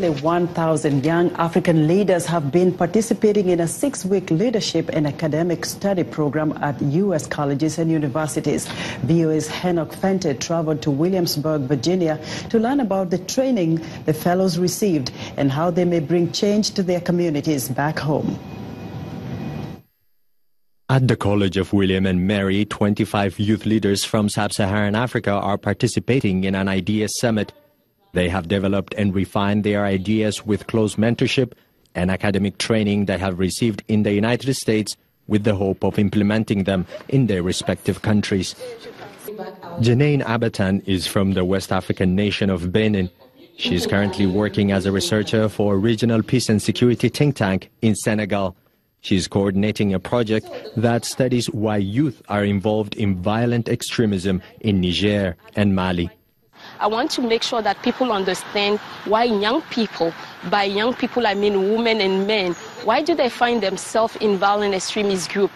Nearly 1,000 young African leaders have been participating in a 6-week leadership and academic study program at U.S. colleges and universities. VOA's Henok Fente traveled to Williamsburg, Virginia, to learn about the training the fellows received and how they may bring change to their communities back home. At the College of William and Mary, 25 youth leaders from Sub-Saharan Africa are participating in an ideas summit. They have developed and refined their ideas with close mentorship and academic training they have received in the United States with the hope of implementing them in their respective countries. Janine Abatan is from the West African nation of Benin. She is currently working as a researcher for a regional peace and security think tank in Senegal. She is coordinating a project that studies why youth are involved in violent extremism in Niger and Mali. I want to make sure that people understand why young people, by young people I mean women and men, why do they find themselves in violent extremist group?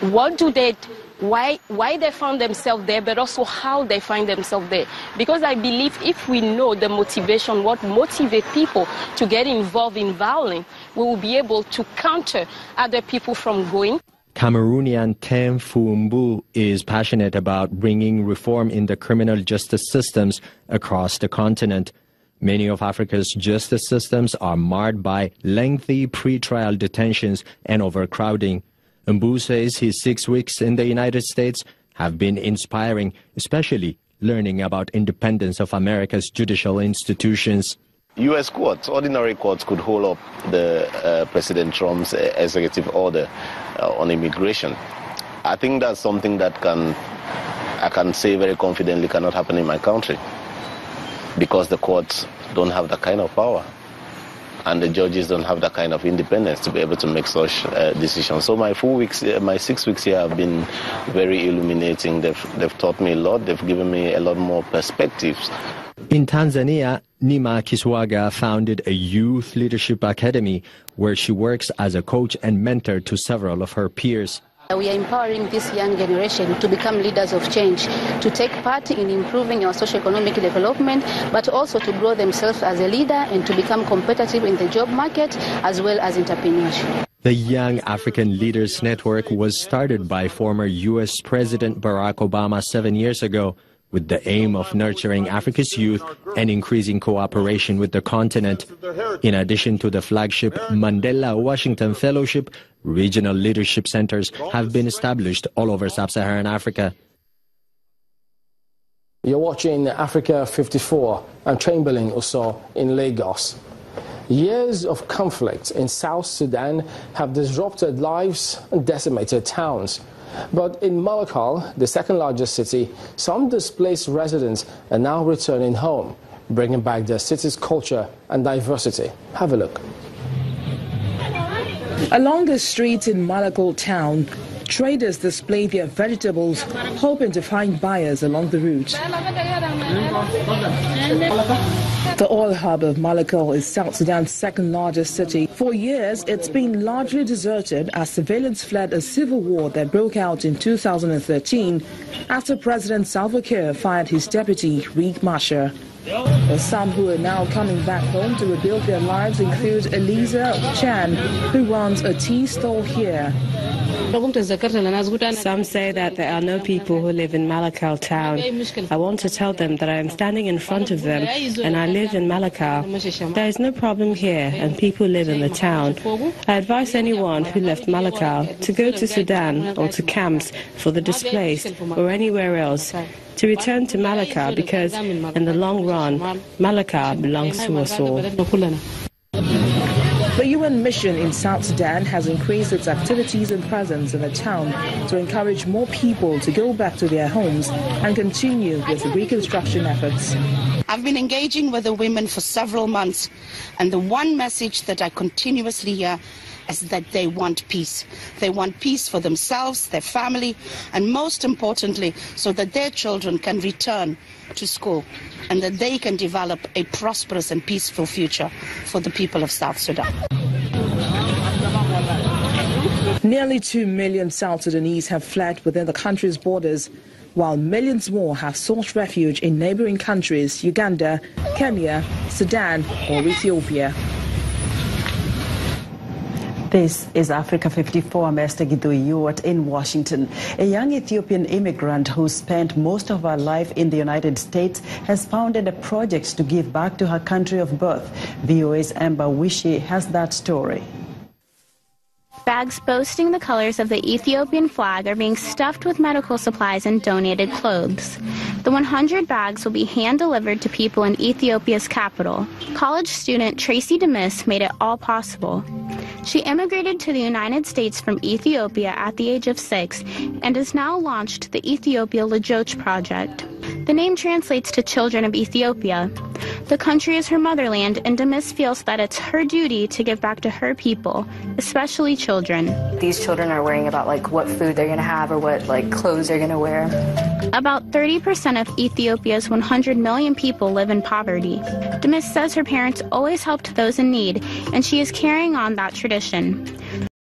Why they found themselves there, but also how they find themselves there. Because I believe if we know the motivation, what motivates people to get involved in violence, we will be able to counter other people from going. Cameroonian Tem Fumbu is passionate about bringing reform in the criminal justice systems across the continent. Many of Africa's justice systems are marred by lengthy pre-trial detentions and overcrowding. Mbu says his 6 weeks in the United States have been inspiring, especially learning about independence of America's judicial institutions. U.S. courts, ordinary courts, could hold up the President Trump's executive order on immigration. I think that's something that I can say very confidently cannot happen in my country because the courts don't have that kind of power. And the judges don't have that kind of independence to be able to make such decisions. So my 6 weeks here have been very illuminating. They've taught me a lot. They've given me a lot more perspectives. In Tanzania, Nima Kiswaga founded a youth leadership academy where she works as a coach and mentor to several of her peers. We are empowering this young generation to become leaders of change, to take part in improving our socio-economic development, but also to grow themselves as a leader and to become competitive in the job market as well as entrepreneurship. The Young African Leaders Network was started by former U.S. President Barack Obama 7 years ago with the aim of nurturing Africa's youth and increasing cooperation with the continent. In addition to the flagship Mandela Washington Fellowship, regional leadership centers have been established all over Sub-Saharan Africa. You're watching Africa 54. I'm Chamberlain Uso in Lagos. Years of conflict in South Sudan have disrupted lives and decimated towns. But in Malakal, the second largest city, some displaced residents are now returning home, bringing back their city's culture and diversity. Have a look. Along the streets in Malakal town, traders display their vegetables, hoping to find buyers along the route. The oil hub of Malakal is South Sudan's second largest city. For years, it's been largely deserted as civilians fled a civil war that broke out in 2013 after President Salva Kiir fired his deputy, Riek Machar. Some who are now coming back home to rebuild their lives include Eliza Chan, who runs a tea stall here. Some say that there are no people who live in Malakal town. I want to tell them that I am standing in front of them and I live in Malakal. There is no problem here and people live in the town. I advise anyone who left Malakal to go to Sudan or to camps for the displaced or anywhere else to return to Malakal because in the long run, Malakal belongs to us all. The UN mission in South Sudan has increased its activities and presence in the town to encourage more people to go back to their homes and continue with reconstruction efforts. I've been engaging with the women for several months, and the one message that I continuously hear is that they want peace. They want peace for themselves, their family, and most importantly, so that their children can return to school and that they can develop a prosperous and peaceful future for the people of South Sudan. Nearly 2 million South Sudanese have fled within the country's borders. while millions more have sought refuge in neighboring countries, Uganda, Kenya, Sudan or Ethiopia. This is Africa 54. I'm Esther Gidui in Washington. A young Ethiopian immigrant who spent most of her life in the United States has founded a project to give back to her country of birth. VOA's Amber Wishi has that story. Bags boasting the colors of the Ethiopian flag are being stuffed with medical supplies and donated clothes. The 100 bags will be hand-delivered to people in Ethiopia's capital. College student Tracy Demis made it all possible. She immigrated to the United States from Ethiopia at the age of 6 and has now launched the Ethiopia Lajoch Project. The name translates to Children of Ethiopia. The country is her motherland, and Demis feels that it's her duty to give back to her people, especially children. These children are worrying about what food they're going to have or what clothes they're going to wear. About 30% of Ethiopia's 100 million people live in poverty. Demis says her parents always helped those in need, and she is carrying on that tradition.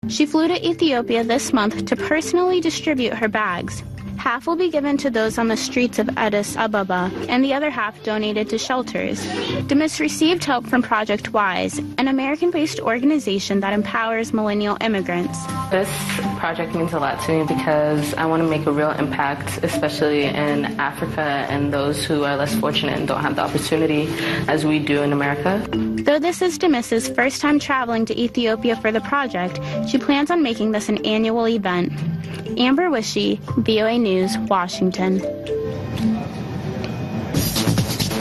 She flew to Ethiopia this month to personally distribute her bags. Half will be given to those on the streets of Addis Ababa, and the other half donated to shelters. Demis received help from Project WISE, an American-based organization that empowers millennial immigrants. This project means a lot to me because I want to make a real impact, especially in Africa and those who are less fortunate and don't have the opportunity as we do in America. Though this is Demis's first time traveling to Ethiopia for the project, she plans on making this an annual event. Amber Wishi, VOA News, Washington.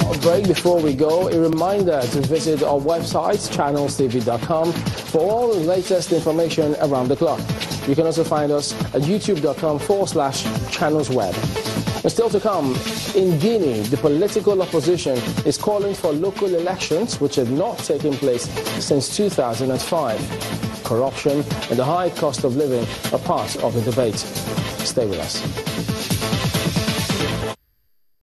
A break before we go, a reminder to visit our website, channelstv.com, for all the latest information around the clock. You can also find us at youtube.com/channelsweb. And still to come, in Guinea, the political opposition is calling for local elections which have not taken place since 2005. Corruption and the high cost of living are part of the debate. Stay with us.